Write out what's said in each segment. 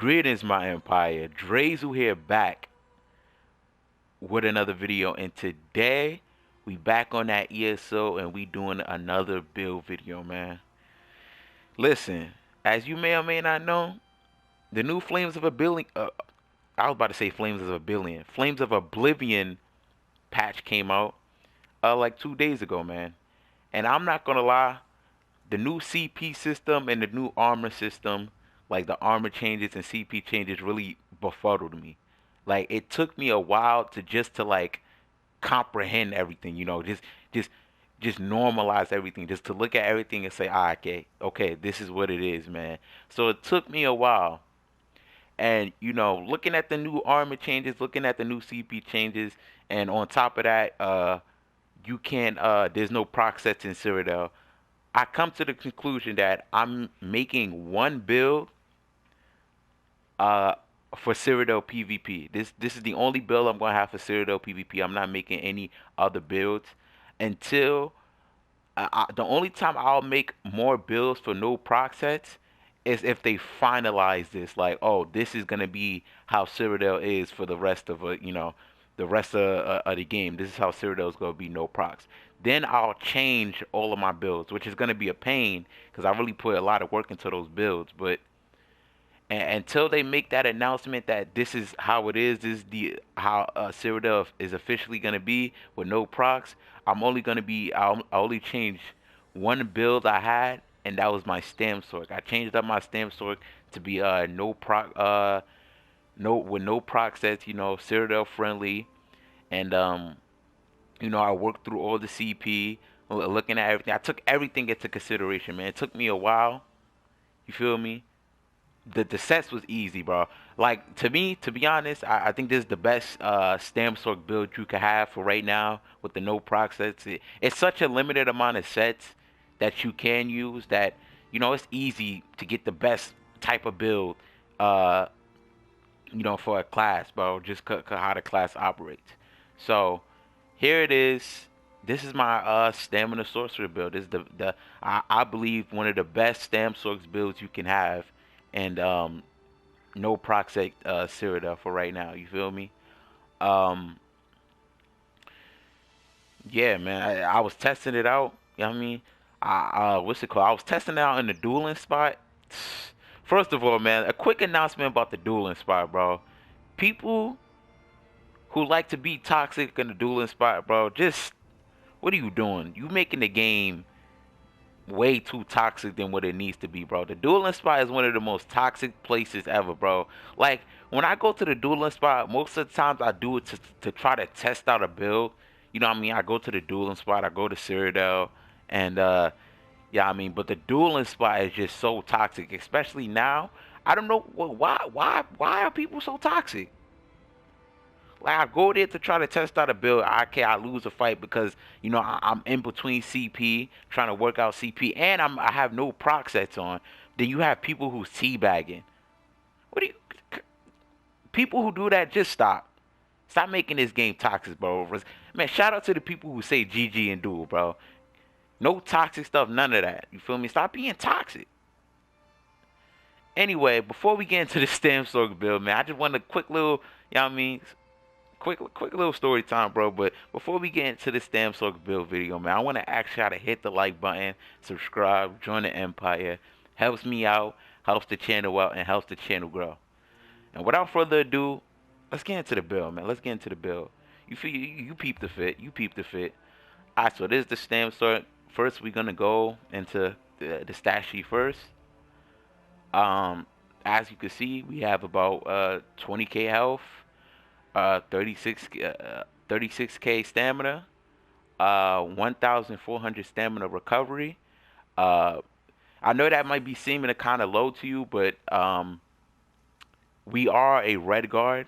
Greetings, my empire. Drezu here, back with another video, and today we back on that ESO and we doing another build video, man. Listen, as you may or may not know, the new Flames of Oblivion, I was about to say Flames of Oblivion patch came out like 2 days ago, man. And I'm not gonna lie, the new CP system and the new armor system, like the armor changes and CP changes, really befuddled me. Like it took me a while to like comprehend everything, just just normalize everything, just to look at everything and say, ah, okay, this is what it is, man. So it took me a while. And looking at the new armor changes, looking at the new CP changes, and on top of that, you can't there's no proc sets in Cyrodiil. I come to the conclusion that I'm making one build uh, for Cyrodiil PvP. This is the only build I'm gonna have for Cyrodiil PvP. I'm not making any other builds until the only time I'll make more builds for no proc sets is if they finalize this. Like, oh, this is gonna be how Cyrodiil is for the rest of the rest of the game. This is how Cyrodiil is gonna be, no procs. Then I'll change all of my builds, which is gonna be a pain because I really put a lot of work into those builds. But until they make that announcement that this is how it is, this is the how Cyrodiil is officially gonna be with no procs, I'll only change one build I had, and that was my Stam Sorc. I changed up my Stam Sorc to be with no proc sets, Cyrodiil friendly, and I worked through all the CP, looking at everything. I took everything into consideration, man. It took me a while. You feel me? The sets was easy, bro. Like, to me, to be honest, I think this is the best Stam Sorc build you can have for right now with the no proc sets. It's such a limited amount of sets that you can use that it's easy to get the best type of build for a class, bro. Just how the class operates. So here it is. This is my stamina sorcerer build. This is I believe one of the best Stam Sorc builds you can have, and no proxec Cyrodiil for right now. You feel me? Um, yeah, man. I was testing it out. You know what I mean? What's it called? I was testing it out in the dueling spot. First of all, man, a quick announcement about the dueling spot, bro. People who like to be toxic in the dueling spot, bro, just what are you doing? You making the game way too toxic than what it needs to be, bro. The dueling spot is one of the most toxic places ever, bro. Like, when I go to the dueling spot, most of the times I do it to try to test out a build. You know what I mean? I go to the dueling spot, I go to Cyrodiil, and yeah, I mean, but the dueling spot is just so toxic, especially now. I don't know why are people so toxic? Like, I go there to try to test out a build. I lose a fight because I'm in between CP trying to work out CP, and I have no proc sets on. Then you have people who's teabagging. What do you? People who do that, just stop. Stop making this game toxic, bro. Man, shout out to the people who say GG and duel, bro. No toxic stuff, none of that. You feel me? Stop being toxic. Anyway, before we get into the Stam Sorc build, man, I just want a quick little, you know what I mean? Quick little story time, bro. But before we get into the Stam Sorc build video, man, I want to ask y'all to hit the like button, subscribe, join the empire. Helps me out, helps the channel out, and helps the channel grow. And without further ado, let's get into the build, man. Let's get into the build. You peep the fit. You peep the fit. Alright, so this is the Stam Sorc. First, we're gonna go into the stat sheet first. As you can see, we have about 20k health, 36k stamina, 1,400 stamina recovery. I know that might be seeming kind of low to you, but we are a red guard,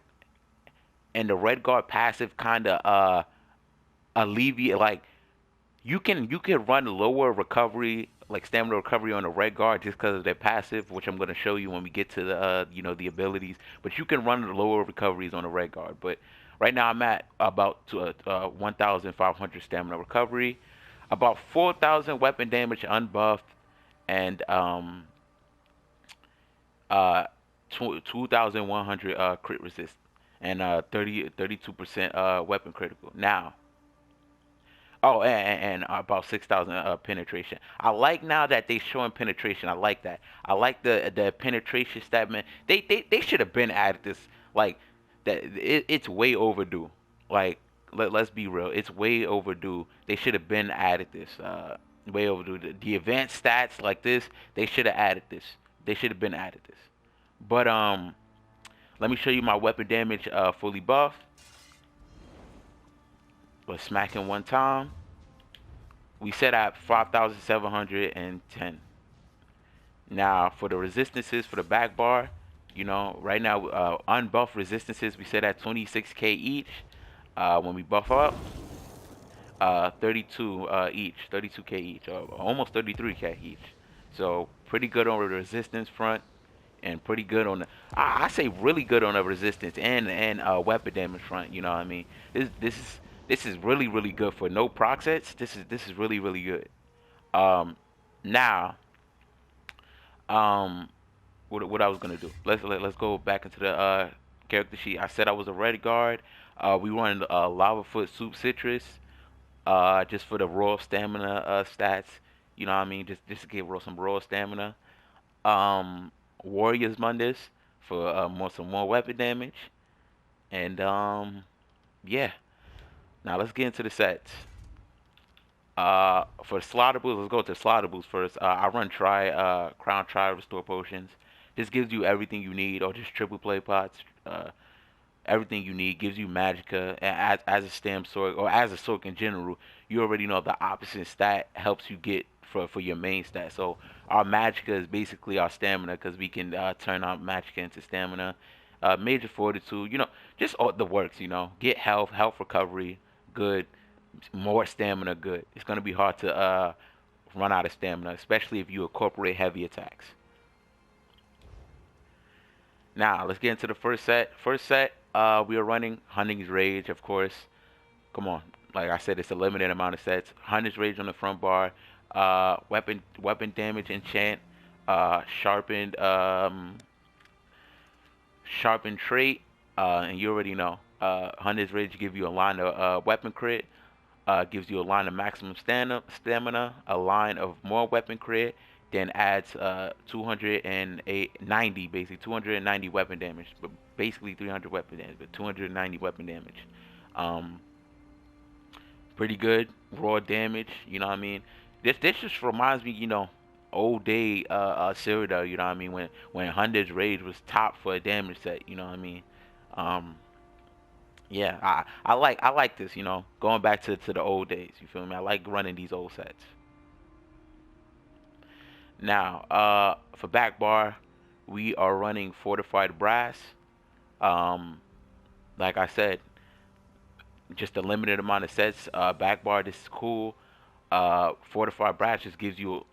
and the red guard passive kind of alleviate, like, you can run lower recovery, like stamina recovery, on the red guard just because of their passive, which I'm going to show you when we get to the the abilities. But you can run the lower recoveries on the red guard. But right now I'm at about 1,500 stamina recovery, about 4,000 weapon damage unbuffed, and 2,100 crit resist, and 32% weapon critical. Now, oh, and about 6,000 penetration. I like now that they showing penetration. I like that. I like the penetration stat, man. They should have been added this, like that. It's way overdue. Like let's be real, it's way overdue. They should have been added this. Way overdue. The advanced stats like this, they should have added this. They should have been added this. But let me show you my weapon damage fully buffed. Let's smack him one time. We set at 5,710. Now for the resistances for the back bar, you know, right now unbuffed resistances we set at 26k each. When we buff up, 32 each, 32k each, almost 33k each. So pretty good on the resistance front, and pretty good on the I say really good on the resistance and weapon damage front. You know what I mean? This is really good for no proc sets. This is really good. Now, um, what I was gonna do? Let's go back into the character sheet. I said I was a red guard. We run lava foot soup citrus. Just for the raw stamina stats. You know what I mean? Just to get some raw stamina. Warriors Mundus for some more weapon damage. And yeah. Now let's get into the sets. For slaughter boots, let's go to slaughter boots first. I run crown try restore potions. This gives you everything you need, or just triple play pots. Everything you need, gives you magicka, and as a stem sword or as a sword in general. You already know the opposite stat helps you get for your main stat. So our magicka is basically our stamina, because we can turn our magicka into stamina. Major fortitude, you know, just all the works. You know, get health recovery, good. More stamina, good. It's gonna be hard to run out of stamina, especially if you incorporate heavy attacks. Now let's get into the first set. First set, we are running Hunting's Rage, of course. Come on, like I said, it's a limited amount of sets. Hunting's Rage on the front bar. Weapon damage enchant. Sharpened sharpened trait. And you already know. Hunter's Rage give you a line of weapon crit. Gives you a line of maximum stamina, a line of more weapon crit, then adds 290, basically 290 weapon damage, but basically 300 weapon damage, but 290 weapon damage. Um, Pretty good raw damage. You know what I mean? This just reminds me, you know, old day Cyrodiil. You know what I mean? When Hunter's Rage was top for a damage set. You know what I mean? Um, yeah, I like this, you know, going back to the old days. You feel me? I like running these old sets. Now, for back bar, we are running fortified brass. Um, like I said, just a limited amount of sets. Back bar, this is cool. Fortified brass just gives you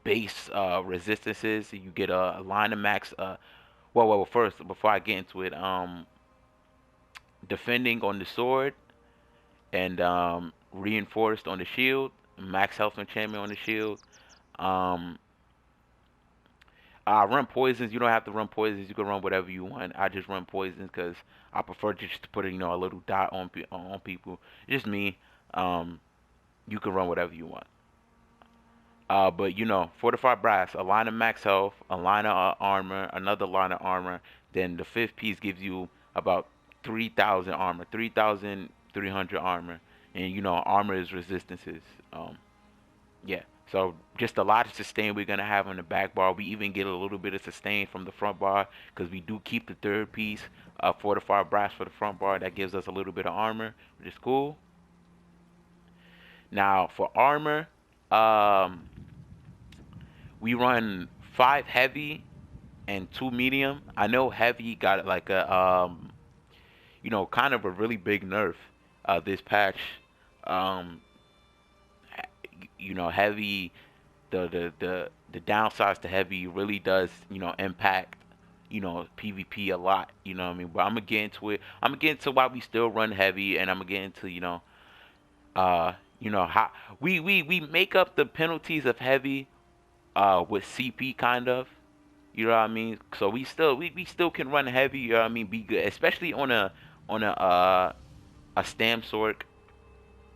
base resistances. You get a line of max. Well, first before I get into it, defending on the sword, and reinforced on the shield, max health enchantment on the shield. Um, I run poisons. You don't have to run poisons. You can run whatever you want. I just run poisons because I prefer just to put a, you know, a little dot on people. Just me. Um, you can run whatever you want. But you know, fortified brass, a line of max health, a line of armor, another line of armor. Then the fifth piece gives you about 3,000 armor, 3,300 armor, and you know, armor is resistances. Yeah. So just a lot of sustain we're gonna have on the back bar. We even get a little bit of sustain from the front bar because we do keep the third piece, fortified brass for the front bar. That gives us a little bit of armor, which is cool. Now for armor, um, we run 5 heavy and 2 medium. I know heavy got like a you know, kind of a really big nerf this patch. Um, you know, heavy, the downsides to heavy really does, you know, impact, you know, PvP a lot. You know what I mean? But I'm gonna get into it. I'm gonna get into why we still run heavy, and I'm gonna get into, you know how we make up the penalties of heavy with CP kind of. You know what I mean? So we still can run heavy. You know what I mean? Be good, especially on a stam sork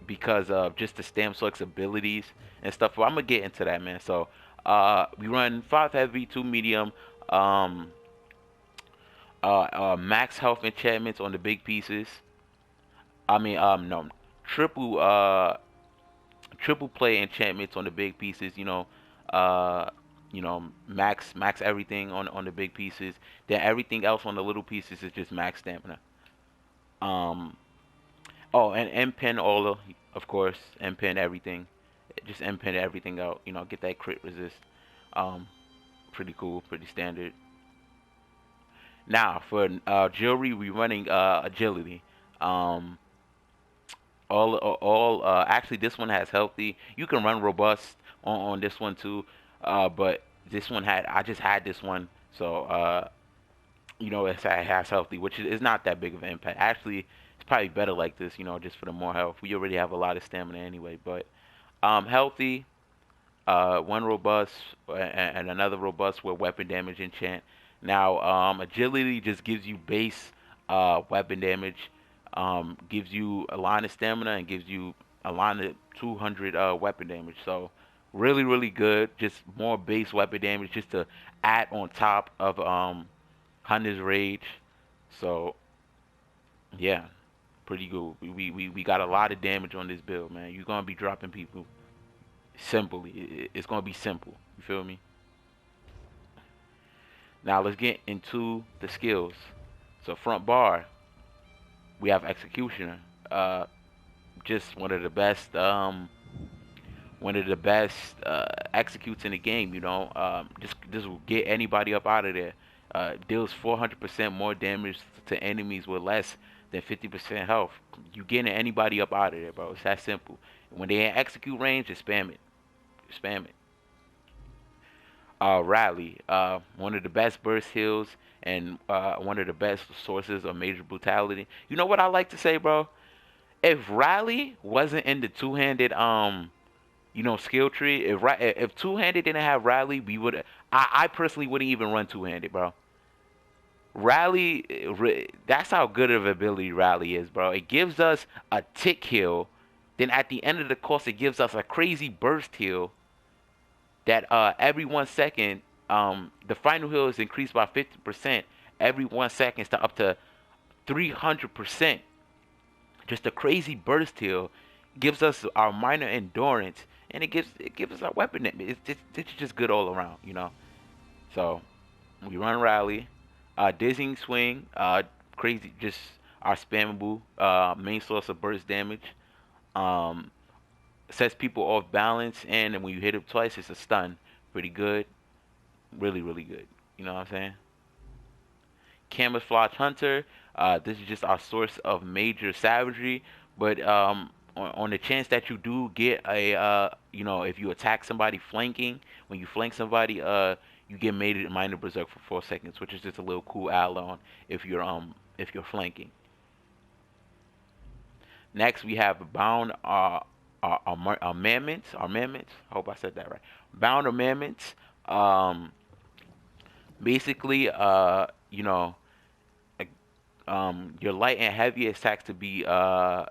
because of just the stam sork's abilities and stuff. But I'm gonna get into that, man. So we run 5 heavy, 2 medium, um, max health enchantments on the big pieces. I mean, no, triple triple play enchantments on the big pieces. Uh, max everything on the big pieces. Then everything else on the little pieces is just max stamina. Um, oh, and M pin all of course, M pin everything. Just M pin everything out. Get that crit resist. Um, Pretty cool, pretty standard. Now for jewelry, we running agility. Um, all actually this one has healthy. You can run robust on this one too. But this one I just had this one, so it has healthy, which is not that big of an impact. Actually, it's probably better like this, just for the more health. We already have a lot of stamina anyway, but healthy, one robust and another robust with weapon damage enchant. Now, agility just gives you base weapon damage, gives you a line of stamina, and gives you a line of 200 weapon damage. So, really, really good. Just more base weapon damage just to add on top of Hunter's Rage. So, yeah, pretty good. We got a lot of damage on this build, man. You're going to be dropping people simply. It's gonna be simple. You feel me? Now let's get into the skills. So front bar, we have executioner. Just one of the best executes in the game. Just will get anybody up out of there. Deals 400% more damage to enemies with less than 50% health. You getting anybody up out of there, bro. It's that simple. When they in execute range, just spam it. Spam it. Rally, one of the best burst heals and one of the best sources of major brutality. You know what I like to say, bro? If Rally wasn't in the two-handed skill tree, if two-handed didn't have Rally, we would. I personally wouldn't even run two-handed, bro. Rally, that's how good of ability Rally is, bro. It gives us a tick heal. Then at the end of the course, it gives us a crazy burst heal that every 1 second, the final heal is increased by 50% every 1 second to up to 300%. Just a crazy burst heal gives us our minor endurance, and it gives us our weapon. It's just good all around. So we run rally, dizzying swing, crazy, just our spammable main source of burst damage. Um, Sets people off balance, and then when you hit it twice, it's a stun. Pretty good, really, really good. You know what I'm saying? Camouflage hunter. This is just our source of major savagery, but on the chance that you do get if you attack somebody flanking, when you flank somebody, you get made minor berserk for 4 seconds, which is just a little cool add-on if you're flanking. Next, we have bound amendments. Amendments. I hope I said that right. Bound amendments. Basically, your light and heavy attacks to be a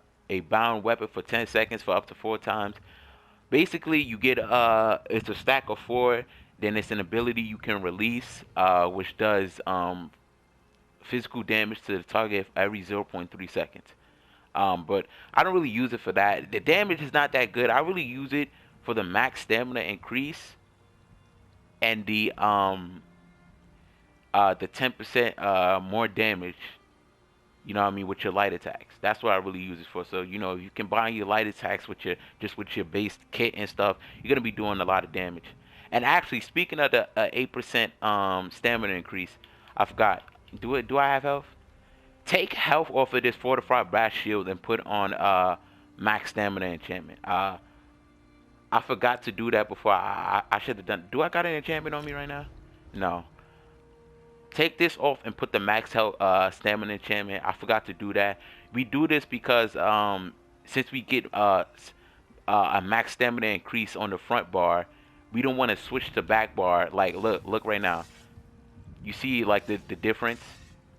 bound weapon for 10 seconds for up to 4 times. Basically, you get it's a stack of 4. Then it's an ability you can release, which does physical damage to the target every 0.3 seconds. But I don't really use it for that. The damage is not that good. I really use it for the max stamina increase and the 10% more damage. You know what I mean, with your light attacks. That's what I really use it for. So if you combine your light attacks with your base kit and stuff, you're gonna be doing a lot of damage. And actually, speaking of the 8% stamina increase, I forgot. Do I have health? Take health off of this fortified blast shield and put on max stamina enchantment. I forgot to do that before. I should have done. Do I got an enchantment on me right now? No. Take this off and put the max health stamina enchantment. I forgot to do that. We do this because since we get a max stamina increase on the front bar, we don't want to switch to back bar. Like look right now. You see like the difference,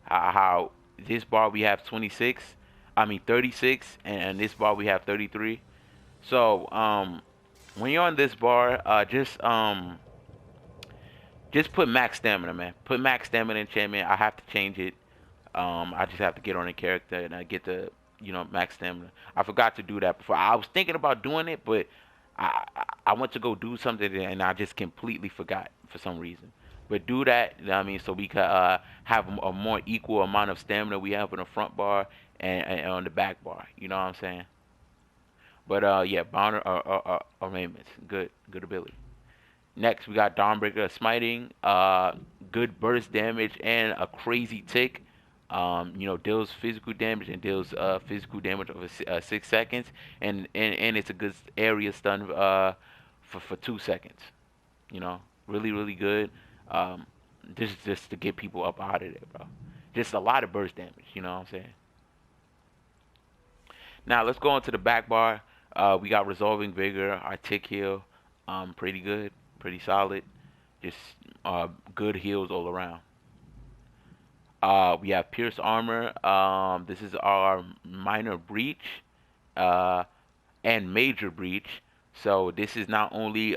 how this bar we have 26, I mean 36, and this bar we have 33. So when you're on this bar, just put max stamina, man. Put max stamina enchantment. I have to change it. I just have to get on the character and I get the, max stamina. I forgot to do that before. I was thinking about doing it, but I went to go do something and I just completely forgot for some reason. But do that, I mean, so we can have a more equal amount of stamina we have on the front bar and on the back bar. You know what I'm saying? But yeah, Bonner armaments, good ability. Next, we got Dawnbreaker Smiting, good burst damage and a crazy tick. Deals physical damage and deals physical damage over 6 seconds, and it's a good area stun for 2 seconds. You know, really good. Um, this is just to get people up out of there, bro. Just a lot of burst damage. You know what I'm saying? Now let's go into the back bar. We got Resolving Vigor, our tick heal, pretty good, pretty solid. Just good heals all around. We have Pierce Armor. This is our Minor Breach and Major Breach. So this is not only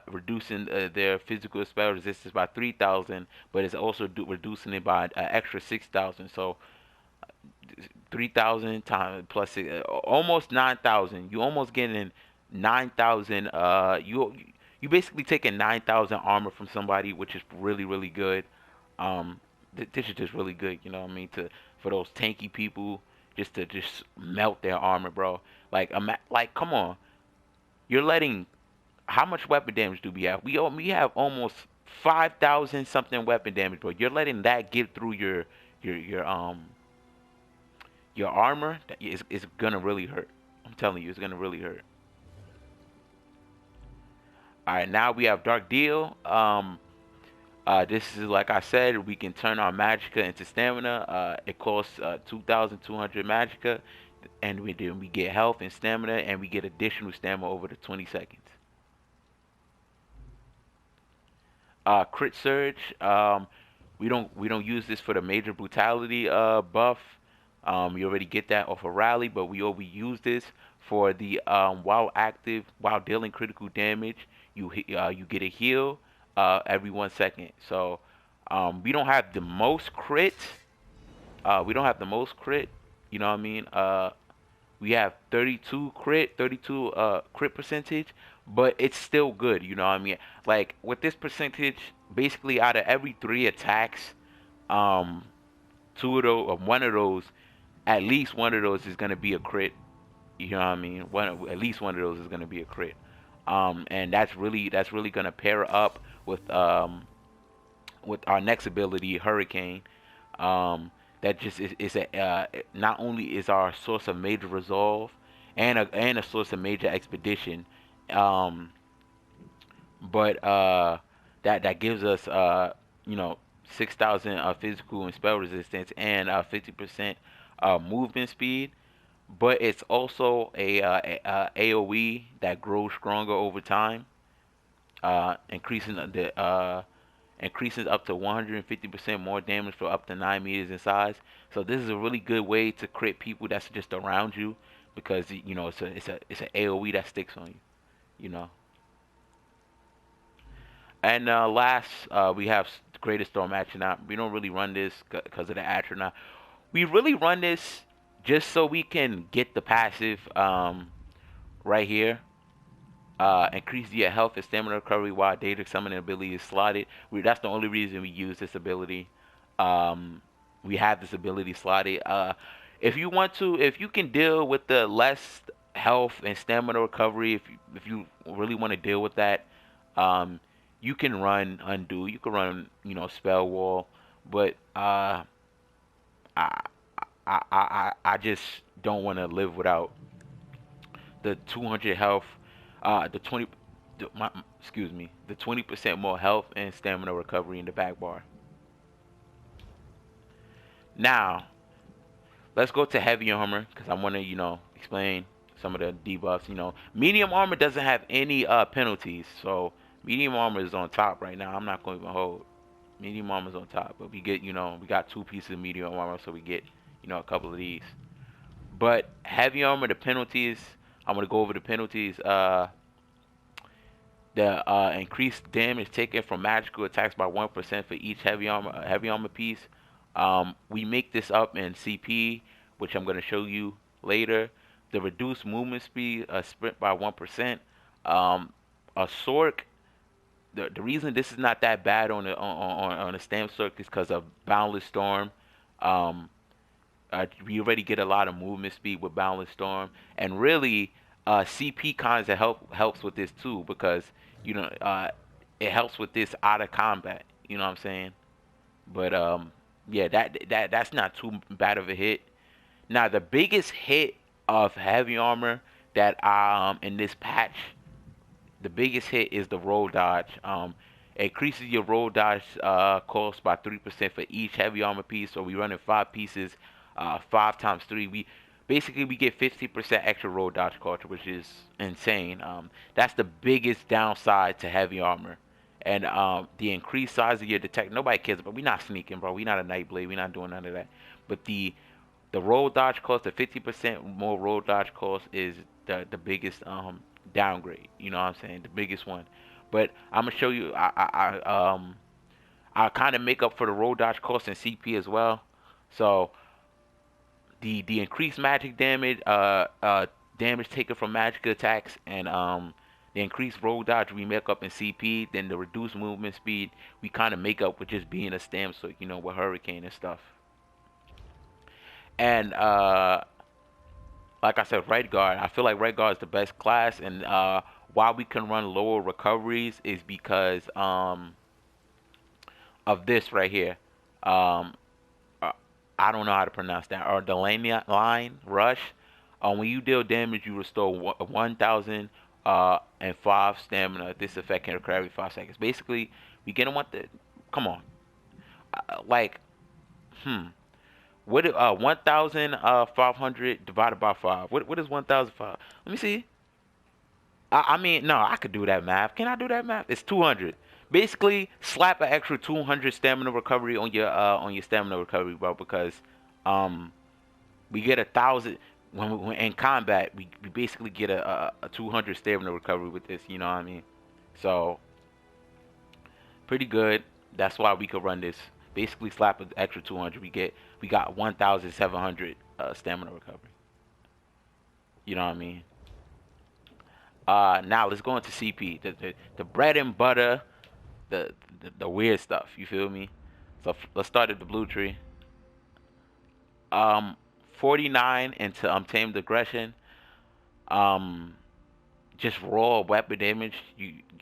reducing their physical spell resistance by 3,000, but it's also reducing it by extra 6,000. So 3,000 times plus almost 9,000. You almost getting 9,000. You basically taking 9,000 armor from somebody, which is really good. This is just really good. You know what I mean? For those tanky people, just melt their armor, bro. Like come on. You're letting, how much weapon damage do we have? We have almost 5,000 something weapon damage, bro. You're letting that get through your armor. It's gonna really hurt. I'm telling you, it's gonna really hurt. All right, now we have Dark Deal. This is like I said, we can turn our magicka into stamina. It costs 2,200 magicka, and we get health and stamina, and we get additional stamina over the 20 seconds. Crit Surge. We don't use this for the major brutality buff. You already get that off of Rally, but we use this for the while dealing critical damage. You get a heal every 1 second. So we don't have the most crit. We don't have the most crit. You know what I mean? We have 32 crit percentage, but it's still good. You know what I mean? Like with this percentage, basically out of every 3 attacks, two of those or one of those, at least one of those is gonna be a crit. You know what I mean? At least one of those is gonna be a crit. And that's really gonna pair up with our next ability, Hurricane. That just is a not only is our source of major resolve and a source of major expedition, but that gives us 6,000 physical and spell resistance and 50% movement speed. But it's also a AOE that grows stronger over time, increases up to 150% more damage for up to 9 meters in size. So this is a really good way to crit people that's just around you, because it's an AOE that sticks on you, you know. And last, we have Greatest Storm Astronaut. We don't really run this because of the Astronaut. We really run this just so we can get the passive right here. Increase the health and stamina recovery while Daedric Summoning ability is slotted. That's the only reason we use this ability. We have this ability slotted. If you can deal with the less health and stamina recovery, if you really want to deal with that, you can run Undo. You can run, Spell Wall. But I just don't want to live without the 200 health, the 20% more health and stamina recovery in the back bar. Now, let's go to heavy armor because I want to, explain some of the debuffs. Medium armor doesn't have any penalties, so medium armor is on top right now. I'm not going to even hold. Medium armor's on top, but we get, we got two pieces of medium armor, so we get, a couple of these. But heavy armor, the penalties, I'm gonna go over the penalties. The increased damage taken from magical attacks by 1% for each heavy armor piece. We make this up in CP, which I'm gonna show you later. The reduced movement speed, sprint by 1%. A Sork. The reason this is not that bad on a stamp Sork is because of Boundless Storm. Um, we already get a lot of movement speed with Boundless Storm, and really, CP kinds of helps with this too because you know it helps with this out of combat. You know what I'm saying? But yeah, that's not too bad of a hit. Now the biggest hit of heavy armor that in this patch, the biggest hit is the roll dodge. It increases your roll dodge cost by 3% for each heavy armor piece. So we running 5 pieces, 5 times 3. We get 50% extra roll dodge cost, which is insane. That's the biggest downside to heavy armor. And the increased size of your detect. Nobody cares, but we not sneaking, bro. We not a Nightblade. We not doing none of that. But the roll dodge cost, the 50% more roll dodge cost is the biggest downgrade. You know what I'm saying? The biggest one. But I'm gonna show you. I kind of make up for the roll dodge cost in CP as well. So the increased magic damage, damage taken from magic attacks, and the increased roll dodge we make up in CP. Then the reduced movement speed we kind of make up with just being a stamp, so with Hurricane and stuff. And like I said, Red Guard. I feel like Red Guard is the best class, and why we can run lower recoveries is because of this right here. Um, I don't know how to pronounce that. Or the line rush. When you deal damage, you restore 1,005 stamina. This effect can occur every 5 seconds. Basically, we get them what the. Come on, like, what 1,500 divided by 5? What is 1,005? Let me see. I mean, no, I could do that math. Can I do that math? It's 200. Basically, slap an extra 200 stamina recovery on your stamina recovery, bro. Because um we get 1,000 when in combat. We basically get a 200 stamina recovery with this. You know what I mean? So pretty good. That's why we could run this. Basically, slap an extra 200. We got 1,700 stamina recovery. You know what I mean? Now let's go into CP. The bread and butter, the weird stuff. You feel me? So let's start at the blue tree. Um, 49 into tamed aggression. Um, just raw weapon damage.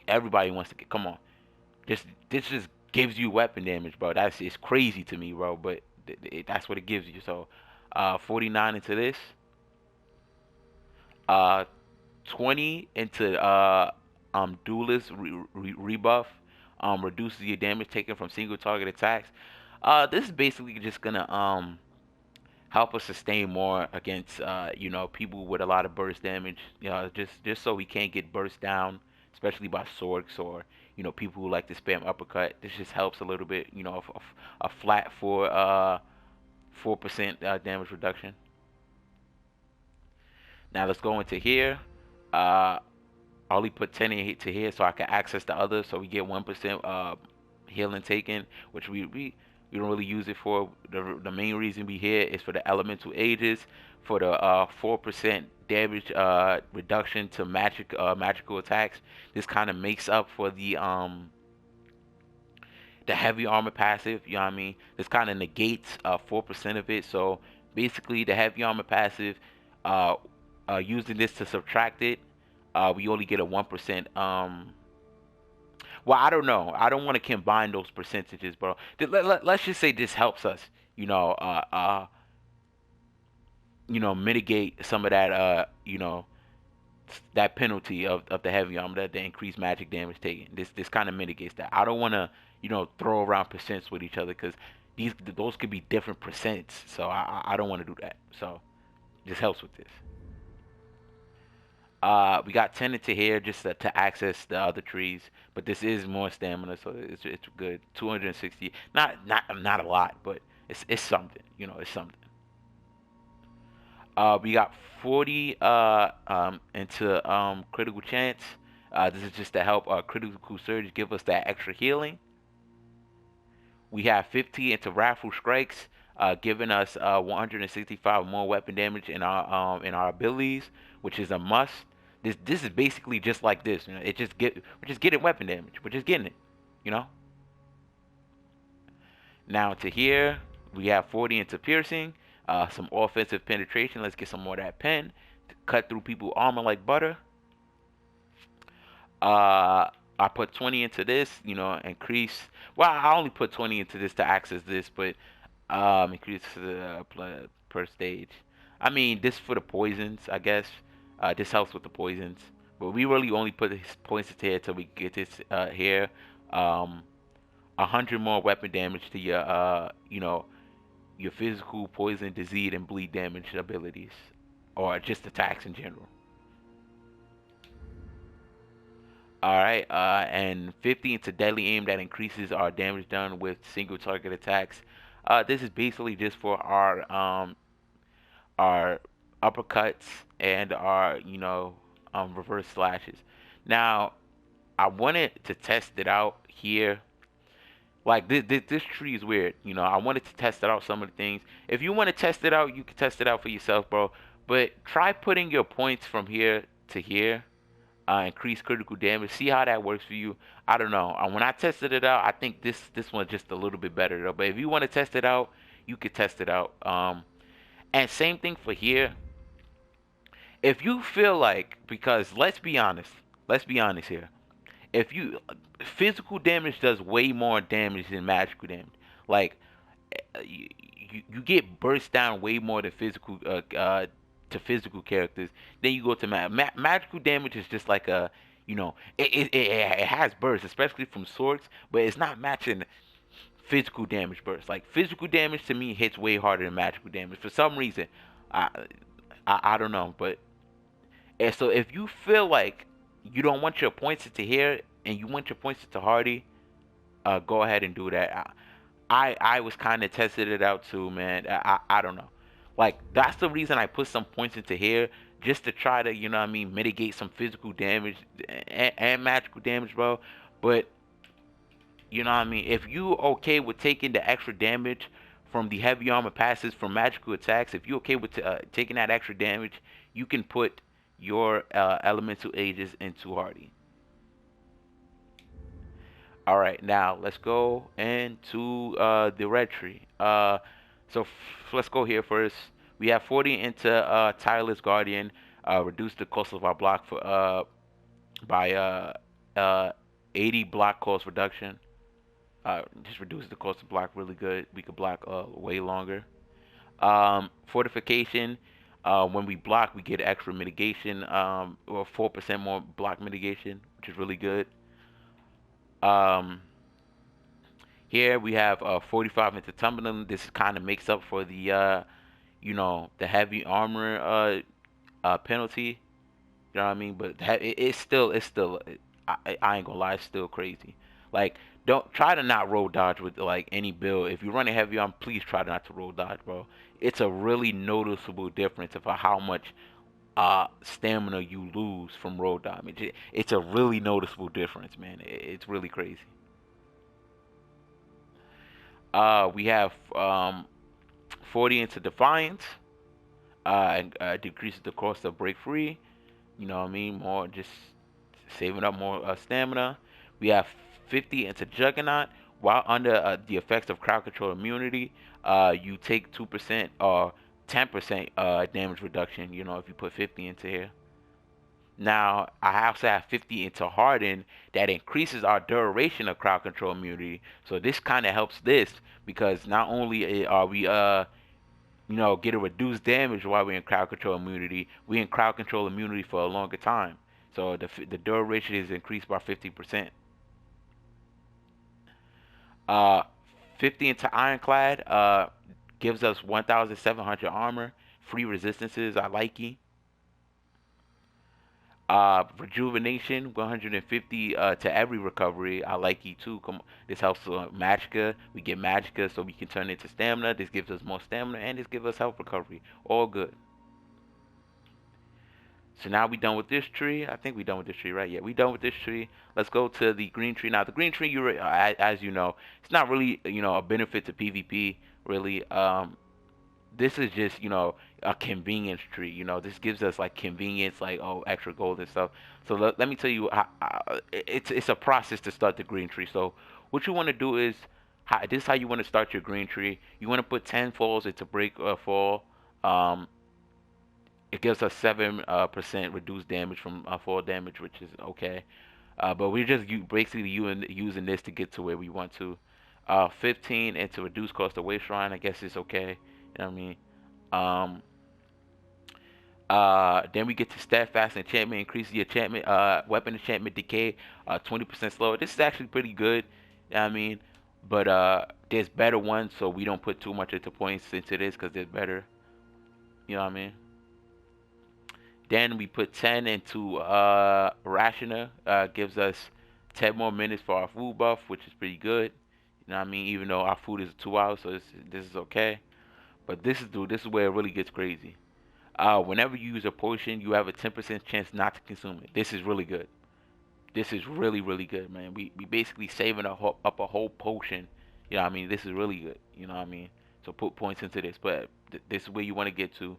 Everybody wants to get. Come on. This just gives you weapon damage, bro. It's crazy to me, bro. But that's what it gives you. So, 49 into this. Uh, 20 into duelist rebuff. Reduces your damage taken from single target attacks. This is basically just gonna help us sustain more against people with a lot of burst damage. Just so we can't get burst down, especially by Sorks or people who like to spam uppercut. This just helps a little bit. A flat 4% damage reduction. Now let's go into here. I only put 10 to here so I can access the others. So we get 1% healing taken, which we don't really use it for. The main reason we here is for the elemental ages, for the 4% damage reduction to magical attacks. This kind of makes up for the heavy armor passive. You know what I mean? This kind of negates 4% of it. So basically, the heavy armor passive, using this to subtract it, we only get a 1%. Well, I don't know. I don't want to combine those percentages, bro. Let's just say this helps us, mitigate some of that, that penalty of the heavy armor, that the increased magic damage taken. This kind of mitigates that. I don't want to, throw around percents with each other because those could be different percents. So I don't want to do that. So this helps with this. We got 10 into here just to access the other trees, but this is more stamina, so it's good. 260, not a lot, but it's something, it's something. We got 40 into critical chance. This is just to help critical surge give us that extra healing. We have 50 into wrathful strikes, giving us 165 more weapon damage in our abilities, which is a must. This is basically just like this. We're just getting weapon damage. We're just getting it, you know. Now to here, we have 40 into piercing, some offensive penetration. Let's get some more of that pen to cut through people's armor like butter. I put 20 into this, increase. Well, I only put 20 into this to access this, but increase the per stage. I mean, this for the poisons, I guess. This helps with the poisons, but we really only put his points into here till we get this here. 100 more weapon damage to your, your physical, poison, disease, and bleed damage abilities, or just attacks in general. Alright, and 50 into deadly aim that increases our damage done with single target attacks. This is basically just for our uppercuts and our reverse slashes. Now, I wanted to test it out here. Like this tree is weird. I wanted to test it out some of the things. If you want to test it out, you can test it out for yourself, bro. But try putting your points from here to here, increase critical damage. See how that works for you. I don't know. When I tested it out, I think this one's just a little bit better though. But if you want to test it out, you could test it out. And same thing for here. If you feel like, because let's be honest here. If you physical damage does way more damage than magical damage. Like you get burst down way more than physical to physical characters. Then you go to magical damage is just like a it has burst, especially from swords, but it's not matching physical damage burst. Like physical damage to me hits way harder than magical damage for some reason. I I don't know, but and so if you feel like you don't want your points into here and you want your points into Hardy, go ahead and do that. I was kind of testing it out too, man. I don't know. Like that's the reason I put some points into here just to try to mitigate some physical damage and magical damage, bro. But if you okay with taking the extra damage from the heavy armor passes from magical attacks, if you okay with taking that extra damage, you can put your elemental ages into Hardy. All right, now let's go into the red tree. So let's go here first. We have 40 into Tireless Guardian. Reduce the cost of our block for by uh 80 block cost reduction. Just reduce the cost of block really good. We could block way longer. Fortification. When we block, we get extra mitigation, or 4% more block mitigation, which is really good. Um, Here we have 45 into tumbling. This kind of makes up for the heavy armor penalty. You know what I mean? But it's still I ain't gonna lie, it's still crazy. Like don't try to not roll dodge with like any build. If you're running heavy armor, please try not to roll dodge, bro. It's a really noticeable difference of how much stamina you lose from roll damage. It's a really noticeable difference, man. It's really crazy. We have 40 into defiance. And decreases the cost of break free. You know what I mean? More just saving up more stamina. We have 50 into Juggernaut. While under the effects of crowd control immunity, you take 2% or 10% damage reduction. If you put 50 into here. Now, I also have 50 into Harden that increases our duration of crowd control immunity. So this kind of helps this because not only are we get a reduced damage while we're in crowd control immunity. We're in crowd control immunity for a longer time. So the duration is increased by 50%. Uh, 50 into Ironclad gives us 1,700 armor, free resistances. I like it. Rejuvenation, 150 to every recovery. I like E2. Come, this helps Magicka. We get Magicka so we can turn into stamina. This gives us more stamina and this gives us health recovery. All good. So now we done with this tree. I think we done with this tree, right? Yeah, we done with this tree. Let's go to the green tree. Now the green tree, as you know, it's not really a benefit to PvP really. This is just a convenience tree. This gives us like convenience, like extra gold and stuff. So let me tell you, it's a process to start the green tree. So what you want to do is this is how you want to start your green tree. You want to put 10 falls into break fall. Um, it gives us 7% reduced damage from fall damage, which is okay. But we're just basically using this to get to where we want to. 15 and to reduce cost of waste shrine. I guess it's okay. You know what I mean? Um, then we get to steadfast enchantment, increase the enchantment, weapon enchantment decay, 20% slower. This is actually pretty good. You know what I mean? But there's better ones, so we don't put too much into points into this because there's better. You know what I mean? Then we put 10 into rationer, gives us 10 more minutes for our food buff, which is pretty good. You know what I mean? Even though our food is 2 hours, so this is okay. But this is where it really gets crazy. Whenever you use a potion, you have a 10% chance not to consume it. This is really good. This is really, really good, man. We basically saving up a whole potion. You know what I mean? This is really good. You know what I mean? So put points into this. But this is where you want to get to.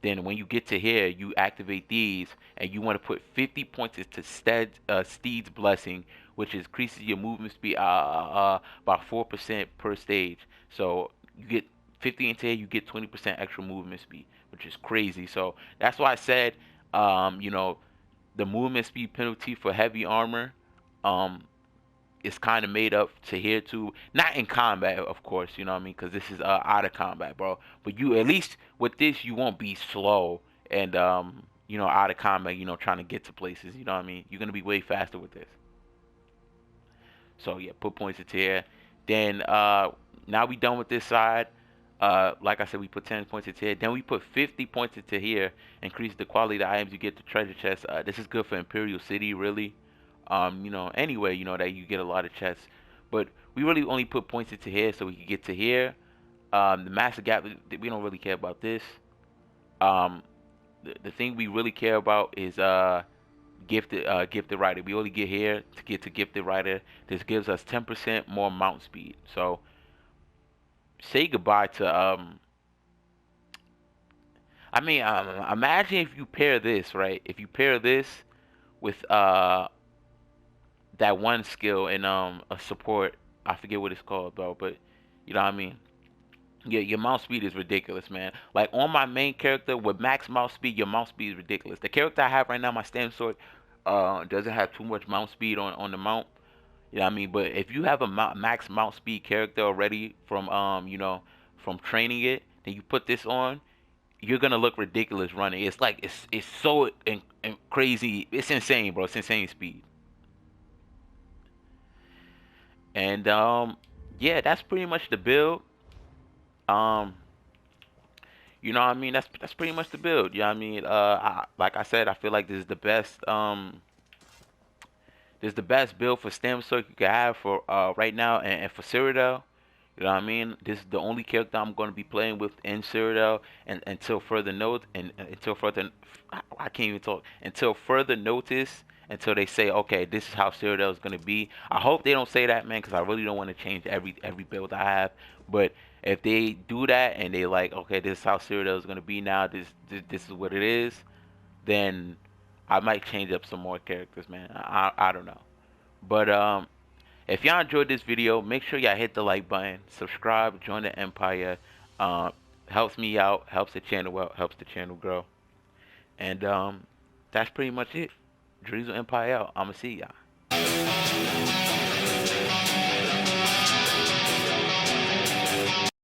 Then when you get to here, you activate these, and you want to put 50 points into Steed's Blessing, which increases your movement speed by 4% per stage. So you get 50 into here, you get 20% extra movement speed, which is crazy. So that's why I said, the movement speed penalty for heavy armor, um, is kind of made up to here too. Not in combat, of course, you know what I mean, because this is out of combat, bro. But you at least with this, you won't be slow and out of combat, trying to get to places. You know what I mean? You're gonna be way faster with this. So yeah, put points into here. Then now we done with this side. Like I said, we put 10 points into here. Then we put 50 points into here. Increase the quality of the items you get to treasure chest. This is good for Imperial City, really. Anyway, that you get a lot of chests. But we really only put points into here so we can get to here. The Master Gap, we don't really care about this. Um, the thing we really care about is gifted rider. We only get here to get to gifted rider. This gives us 10% more mount speed. So say goodbye to imagine if you pair this, right? If you pair this with that one skill in a support, I forget what it's called though, but you know what I mean. Yeah, your mount speed is ridiculous, man. Like on my main character with max mount speed, your mount speed is ridiculous. The character I have right now, my stem sword, doesn't have too much mount speed on the mount. You know what I mean? But if you have a max mount speed character already from from training it, then you put this on, you're gonna look ridiculous running. It's like it's so crazy. It's insane, bro. It's insane speed. And yeah, that's pretty much the build. Um, you know what I mean? That's pretty much the build. You know what I mean? Like I said, I feel like this is the best build for stem circle you can have for right now, and for Cyrodiil. You know what I mean? This is the only character I'm going to be playing with in Cyrodiil, and until further note, and until further, I can't even talk. Until further notice, until they say, okay, this is how Cyrodiil is going to be. I hope they don't say that, man, because I really don't want to change every build I have. But if they do that and they like, okay, this is how Cyrodiil is going to be now. This is what it is. Then I might change up some more characters, man. I don't know. But if y'all enjoyed this video, make sure y'all hit the like button, subscribe, join the empire. Helps me out, helps the channel out, helps the channel grow. And that's pretty much it. Drizzle Empire out. I'ma see y'all.